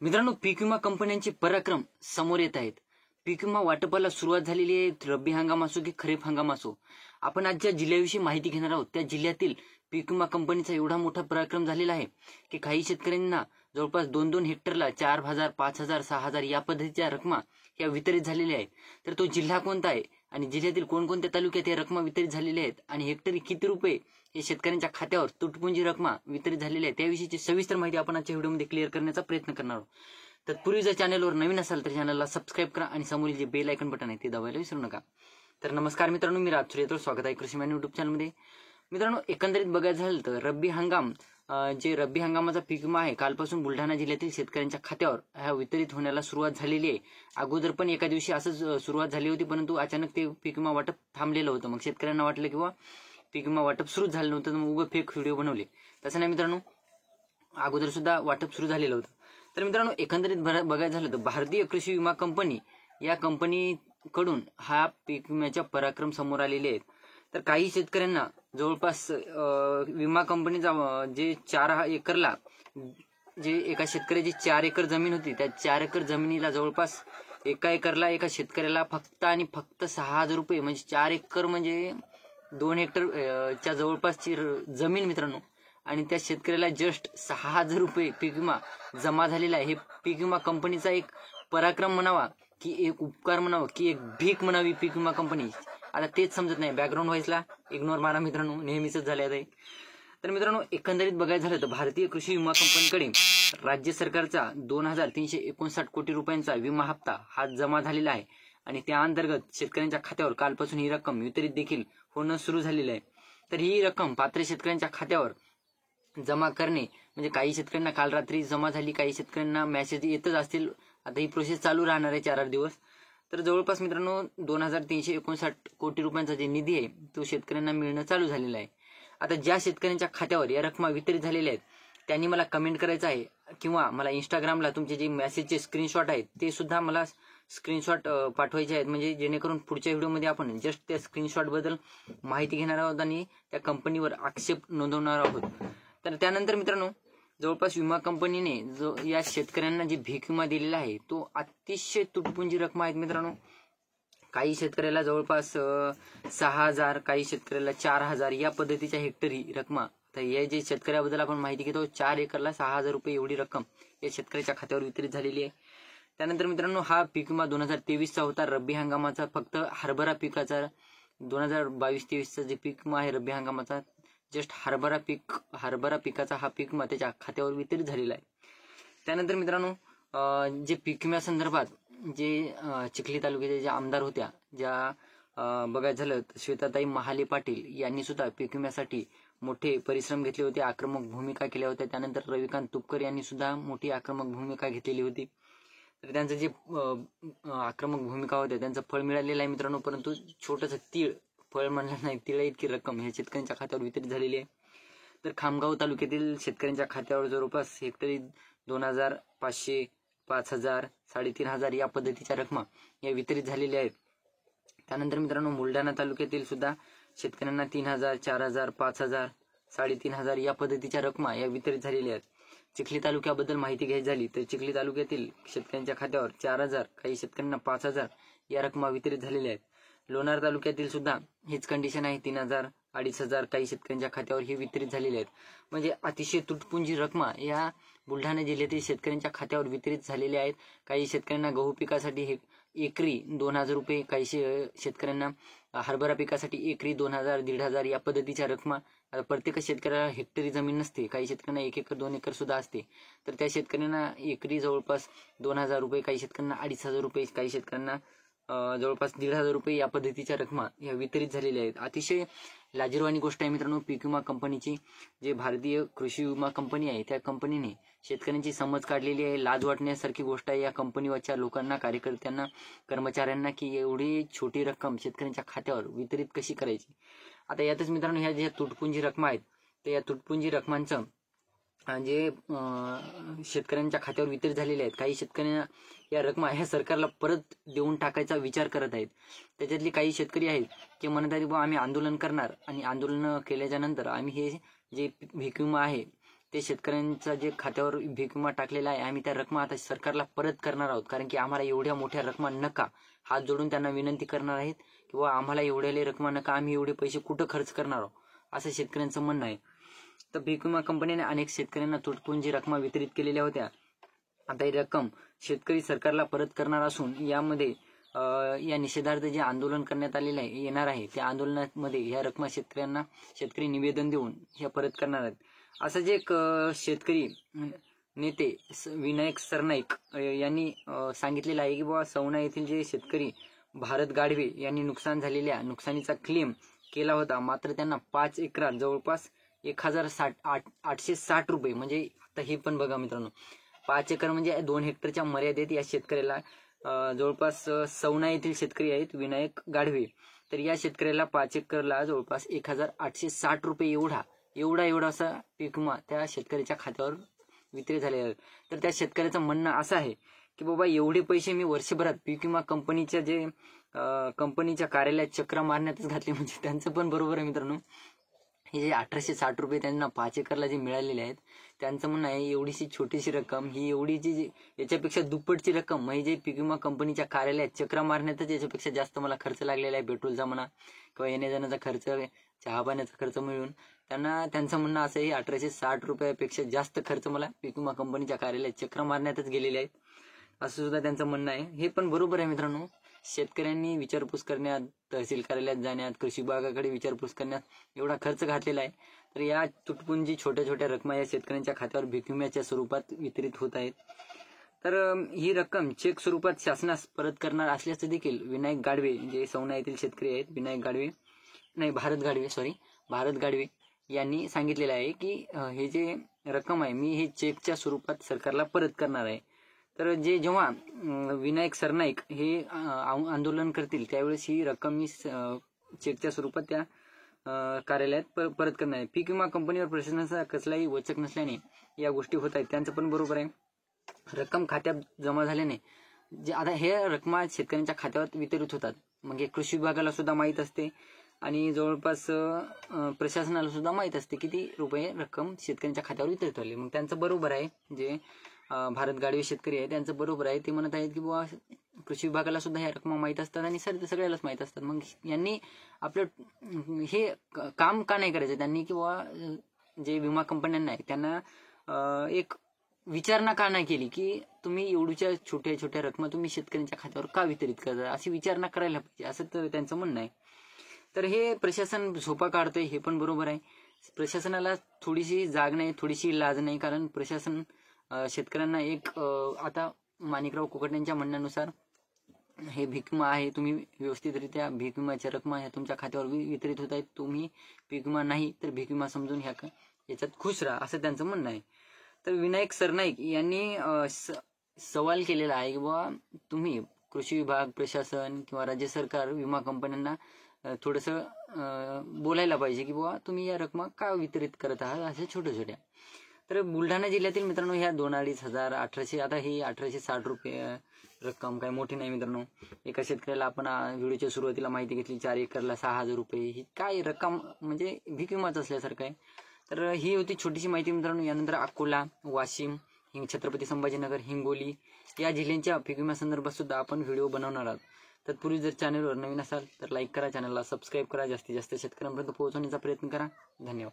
मित्रांनो, पीक विमा कंपन्यांचे पराक्रम समोर येत आहेत. पीक विमा वाटपाला सुरुवात झालेली आहे. रब्बी हंगाम असो की खरीप हंगाम असो, आपण आज ज्या जिल्ह्याविषयी माहिती घेणार आहोत त्या जिल्ह्यातील पीक विमा कंपनीचा एवढा मोठा पराक्रम झालेला आहे की काही शेतकऱ्यांना जवळपास 2-2 हेक्टरला 4,000, 5,000, 6,000 या पद्धतीच्या रकमा या वितरित झालेल्या आहेत. तर तो जिल्हा कोणता आहे आणि जिल्ह्यातील कोणकोणत्या तालुक्यात या रकमा वितरित झालेल्या आहेत आणि हेक्टरी किती रुपये हे शेतकऱ्यांच्या खात्यावर तुटपुंजी रकमा वितरित झालेल्या आहे, त्याविषयीची सविस्तर माहिती आपण आजच्या व्हिडिओमध्ये क्लिअर करण्याचा प्रयत्न करणार आहोत. तत्पूर्वी जर चॅनलवर नवीन असाल तर चॅनलला सबस्क्राईब करा आणि समोरील जे बेल आयकॉन बटन आहे ते दाबायला विसरू नका. तर नमस्कार मित्रांनो, मी राज सूर्यतर, स्वागत आहे कृषी मॅन युट्यूब चॅनलमध्ये. मित्रांनो, एकंदरीत बघायचं झालं तर रब्बी हंगाम जे रब्बी हंगामाचा पीक विमा आहे कालपासून बुलढाणा जिल्ह्यातील शेतकऱ्यांच्या खात्यावर हा वितरित होण्याला सुरुवात झालेली आहे. अगोदर पण एका दिवशी असंच सुरुवात झाली होती, परंतु अचानक ते पीक विमा वाटप थांबलेलं होतं. मग शेतकऱ्यांना वाटलं की पीक विमा वाटप सुरूच झालं नव्हतं, तर मग उभं फेक व्हिडिओ बनवले. तसं नाही मित्रांनो, अगोदर सुद्धा वाटप सुरू झालेलं होतं. तर मित्रांनो, एकंदरीत बघायचं झालं तर भारतीय कृषी विमा कंपनी या कंपनीकडून हा पीक विम्याचा पराक्रम समोर आलेले आहेत. तर काही शेतकऱ्यांना जवळपास विमा कंपनीचा जे 4 एकरला जे एका शेतकऱ्याची 4 एकर जमीन होती, त्या 4 एकर जमिनीला जवळपास एका एकरला एका शेतकऱ्याला फक्त आणि फक्त 6,000 रुपये, म्हणजे 4 एकर म्हणजे 2 हेक्टर च्या जवळपासची जमीन मित्रांनो, आणि त्या शेतकऱ्याला जस्ट 6,000 रुपये पीक विमा जमा झालेला आहे. हे पीक विमा कंपनीचा एक पराक्रम म्हणावा की एक उपकार म्हणावा की एक भीक म्हणावी पीक विमा कंपनी. आता तेच समजत नाही. बॅकग्राऊंड व्हायसला इग्नोर मारा मित्रांनो, नेहमीच झाले आहे. तर मित्रांनो, एकंदरीत बघायचं झालं तर भारतीय कृषी विमा कंपनीकडे राज्य सरकारचा 2,359 कोटी रुपयांचा विमा हप्ता हा जमा झालेला आहे आणि त्या अंतर्गत शेतकऱ्यांच्या खात्यावर कालपासून ही रक्कम वितरित देखील होणं सुरू झालेलं आहे. तर ही रक्कम पात्र शेतकऱ्यांच्या खात्यावर जमा करणे म्हणजे काही शेतकऱ्यांना काल रात्री जमा झाली, काही शेतकऱ्यांना मेसेज येतच असतील. आता ही प्रोसेस चालू राहणार आहे 4 दिवस. तर जवळपास मित्रांनो 2,359 कोटी रुपयांचा जे निधी आहे तो शेतकऱ्यांना मिळणं चालू झालेला आहे. आता ज्या शेतकऱ्यांच्या खात्यावर या रकमा वितरित झालेल्या आहेत त्यांनी मला कमेंट करायचं आहे किंवा मला इंस्टाग्रामला तुमचे जे मेसेजचे स्क्रीनशॉट आहेत ते सुद्धा मला स्क्रीनशॉट पाठवायचे आहेत, म्हणजे जेणेकरून पुढच्या व्हिडिओमध्ये आपण जस्ट त्या स्क्रीनशॉट बद्दल माहिती घेणार आहोत आणि त्या कंपनीवर आक्षेप नोंदवणार आहोत. तर त्यानंतर मित्रांनो, जवळपास विमा कंपनीने जो या शेतकऱ्यांना जी भीक विमा दिलेला आहे तो अतिशय तुटपुंजी रक्कम आहेत मित्रांनो. काही शेतकऱ्याला जवळपास 6,000, काही शेतकऱ्याला 4,000 या पद्धतीच्या हेक्टरी रकमा. तर या जे शेतकऱ्याबद्दल आपण माहिती घेतो, 4 एकरला 6,000 रुपये एवढी रक्कम या शेतकऱ्याच्या खात्यावर वितरित झालेली आहे. त्यानंतर मित्रांनो, हा पीक विमा 2023चा होता. रब्बी हंगामाचा फक्त हरभरा पिकाचा 2022-23चा जे पीक विमा आहे रब्बी हंगामाचा, जस्ट हरभरा पिकाचा हा पीक विमा त्याच्या खात्यावर वितरित झालेला आहे. त्यानंतर मित्रांनो, जे पीक विम्यासंदर्भात जे चिखली तालुक्याच्या ज्या आमदार होत्या, ज्या बघायचं झालं तर श्वेताताई महाले पाटील यांनी सुद्धा पीक विम्यासाठी मोठे परिश्रम घेतले होते, आक्रमक भूमिका केल्या होत्या. त्यानंतर रविकांत तुपकर यांनी सुद्धा मोठी आक्रमक भूमिका घेतलेली होती. तर त्यांचं जे आक्रमक भूमिका होत्या त्यांचं फळ मिळालेलं आहे मित्रांनो. परंतु छोटंसं तीळ, फळ म्हणलं नाही, तिळा इतकी रक्कम ह्या शेतकऱ्यांच्या खात्यावर वितरित झालेली आहे. तर खामगाव तालुक्यातील शेतकऱ्यांच्या खात्यावर जवळपास हेक्टरी 2,500, 5,000, 3,500 या पद्धतीच्या रकमा या वितरित झालेल्या आहेत. त्यानंतर मित्रांनो, बुलढाणा तालुक्यातील सुद्धा शेतकऱ्यांना 3,000, 4,000, 5,000, 3,500 या पद्धतीच्या रकमा या वितरित झालेल्या आहेत. चिखली तालुक्याबद्दल माहिती घ्यायची झाली तर चिखली तालुक्यातील शेतकऱ्यांच्या खात्यावर 4,000, काही शेतकऱ्यांना 5,000 या रकमा वितरित झालेल्या आहेत. लोणार तालुक्यातील सुद्धा हीच कंडिशन आहे, 3,000, 2,500 काही शेतकऱ्यांच्या खात्यावर ही वितरित झालेली आहेत. म्हणजे अतिशय तुटपुंजी रकमा या बुलढाणा जिल्ह्यातील शेतकऱ्यांच्या खात्यावर वितरित झालेल्या आहेत. काही शेतकऱ्यांना गहू पिकासाठी हे एकरी 2,000 रुपये, काही शेतकऱ्यांना हरभरा पिकासाठी एकरी 2,000, 1,500 या पद्धतीच्या रकमा. आता प्रत्येक शेतकऱ्याला हेक्टरी जमीन नसते, काही शेतकऱ्यांना 1 एकर 2 एकर सुद्धा असते. तर त्या शेतकऱ्यांना एकरी जवळपास 2,000 रुपये, काही शेतकऱ्यांना 2,500 रुपये, काही शेतकऱ्यांना जवळपास 1,500 रुपये या पद्धतीच्या रकमा या वितरित झालेल्या आहेत. अतिशय लाजिरवाणी गोष्ट आहे मित्रांनो. पीक विमा कंपनीची जे भारतीय कृषी विमा कंपनी आहे त्या कंपनीने शेतकऱ्यांची समज काढलेली आहे. लाज वाटण्यासारखी गोष्ट आहे या कंपनीवरच्या लोकांना, कार्यकर्त्यांना, कर्मचाऱ्यांना की एवढी छोटी रक्कम शेतकऱ्यांच्या खात्यावर वितरित कशी करायची. आता यातच मित्रांनो, ह्या ज्या तुटपुंजी रकमा आहेत तर या तुटपुंजी रकमांचं जे शेतकऱ्यांच्या खात्यावर वितरित झालेले आहेत, काही शेतकऱ्यांना या रकमा ह्या सरकारला परत देऊन टाकायचा विचार करत आहेत. त्याच्यातली काही शेतकरी आहेत की म्हणत आहेत आम्ही आंदोलन करणार आणि आंदोलन केल्याच्या नंतर आम्ही हे जे पीक विमा आहे ते शेतकऱ्यांचा जे खात्यावर पीक विमा टाकलेला आहे आम्ही त्या रकमा आता सरकारला परत करणार आहोत, कारण की आम्हाला एवढ्या मोठ्या रकमा नका. हात जोडून त्यांना विनंती करणार आहेत की बाबा आम्हाला एवढ्याले रकमा नका, आम्ही एवढे पैसे कुठं खर्च करणार आहोत, असं शेतकऱ्यांचं म्हणणं आहे. तर पीक विमा कंपनीने अनेक शेतकऱ्यांना तुटपुंजी रकमा वितरित केलेल्या होत्या. आता ही रक्कम शेतकरी सरकारला परत करणार असून यामध्ये या निषेधार्थ जे आंदोलन करण्यात आलेलं आहे येणार आहे त्या आंदोलनामध्ये ह्या रकमा शेतकरी निवेदन देऊन ह्या परत करणार आहेत. असं जे एक शेतकरी नेते विनायक सरनाईक यांनी सांगितलेलं आहे की बाबा सवना येथील जे शेतकरी भारत गाडवे यांनी नुकसान झालेल्या नुकसानीचा क्लेम केला होता, मात्र त्यांना 5 एकरात जवळपास 1860 रुपये, म्हणजे आता हे पण बघा मित्रांनो, 5 एकर म्हणजे 2 हेक्टरच्या मर्यादेत या शेतकऱ्याला जवळपास सवना येथील शेतकरी आहेत विनायक गाढवे, तर या शेतकऱ्याला 5 एकरला जवळपास 1860 रुपये एवढा असा पीक विमा त्या शेतकऱ्याच्या खात्यावर वितरित झाले आहे. तर त्या शेतकऱ्याचं म्हणणं असं आहे की बाबा एवढे पैसे मी वर्षभरात पीक विमा कंपनीच्या कार्यालयात चक्रा मारण्यातच घातले, म्हणजे त्यांचं पण बरोबर आहे मित्रांनो. हे जे 1860 रुपये त्यांना 5 एकरला जे मिळालेले आहेत त्यांचं म्हणणं आहे एवढीशी छोटीशी रक्कम ही एवढीची याच्यापेक्षा दुप्पटची रक्कम, म्हणजे जे पीक विमा कंपनीच्या कार्यालयात चक्रा मारण्यातच याच्यापेक्षा जास्त मला खर्च लागलेला आहे, पेट्रोलचा म्हणा किंवा येण्या जाण्याचा खर्च, चहा पाण्याचा खर्च मिळून त्यांचं म्हणणं असं आहे 1860 रुपयापेक्षा जास्त खर्च मला पीक विमा कंपनीच्या कार्यालयात चक्रा मारण्यातच गेलेले आहेत, असं सुद्धा त्यांचं म्हणणं आहे. हे पण बरोबर आहे मित्रांनो. शेतकऱ्यांनी विचारपूस करण्यात, तहसील कार्यालयात जाण्यात, कृषी विभागाकडे विचारपूस करण्यात एवढा खर्च घातलेला आहे. तर या तुटपुंजी छोट्या रकमा या शेतकऱ्यांच्या खात्यावर पीक विम्याच्या स्वरूपात वितरित होत आहेत. तर ही रक्कम चेक स्वरूपात शासनास परत करणार असल्याचं देखील विनायक गाढवे जे सवना येथील शेतकरी आहेत, भारत गाढवे यांनी सांगितलेलं आहे की हे जे रक्कम आहे मी हे चेकच्या स्वरूपात सरकारला परत करणार आहे. तर जेव्हा विनायक सरनाईक हे आंदोलन करतील त्यावेळेस ही रक्कम मी चेकच्या स्वरूपात त्या कार्यालयात परत करणार आहे. पीक विमा कंपनीवर प्रशासनाचा कसलाही वचक नसल्याने या गोष्टी होत आहेत, त्यांचं पण बरोबर आहे. रक्कम खात्यात जमा झाल्याने जे आता हे रकमा शेतकऱ्यांच्या खात्यावर वितरित होतात, मग हे कृषी विभागाला सुद्धा माहीत असते आणि जवळपास प्रशासनाला सुद्धा माहीत असते किती रुपये रक्कम शेतकऱ्यांच्या खात्यावर वितरित झाली. मग त्यांचं बरोबर आहे, जे भारत गाडवे शेतकरी आहे त्यांचं बरोबर आहे. ते म्हणत आहेत की बुवा कृषी विभागाला सुद्धा ह्या रकमा माहीत असतात आणि सगळ्यालाच माहीत असतात, मग यांनी आपलं हे काम का नाही करायचं, त्यांनी की बुवा जे विमा कंपन्यांना आहे त्यांना एक विचारणा का नाही केली की तुम्ही एवढ्या छोट्या रकमा तुम्ही शेतकऱ्यांच्या खात्यावर का वितरित करता, अशी विचारणा करायला पाहिजे, असं तर त्यांचं म्हणणं आहे. तर हे प्रशासन झोपा काढतंय हे पण बरोबर आहे. प्रशासनाला थोडीशी जाग नाही, थोडीशी लाज नाही, कारण प्रशासन शेतकऱ्यांना एक आता माणिकराव कुकट म्हणण्यानुसार हे पीक विमा आहे, तुम्ही व्यवस्थितरित्या पीक विम्याच्या रकमा ह्या तुमच्या खात्यावर वितरित होत आहेत, तुम्ही पीक विमा नाही तर पीक विमा समजून याच्यात खुश राहा, असं त्यांचं म्हणणं आहे. तर विनायक सरनाईक यांनी सवाल केलेला आहे की बाबा तुम्ही कृषी विभाग, प्रशासन किंवा राज्य सरकार विमा कंपन्यांना थोडंसं बोलायला पाहिजे की बाबा तुम्ही या रकमा का वितरित करत आहात अशा छोट्या. तर बुलढाणा जिल्ह्यातील मित्रांनो ह्या 2,500, 1800, आता ही 1860 रुपये रक्कम काय मोठी नाही मित्रांनो. एका शेतकऱ्याला आपण व्हिडिओच्या सुरुवातीला माहिती घेतली 4 एकरला 6,000 रुपये, ही काय रक्कम म्हणजे पीक विमाच असल्यासारखं आहे. तर ही होती छोटीशी माहिती मित्रांनो. यानंतर अकोला, वाशिम, छत्रपती संभाजीनगर, हिंगोली या जिल्ह्यांच्या पीक विम्यासंदर्भात सुद्धा आपण व्हिडिओ बनवणार आहोत. तत्पूर्वी जर चॅनलवर नवीन असाल तर लाईक करा, चॅनलला सबस्क्राईब करा, जास्तीत जास्त शेतकऱ्यांपर्यंत पोहोचवण्याचा प्रयत्न करा. धन्यवाद.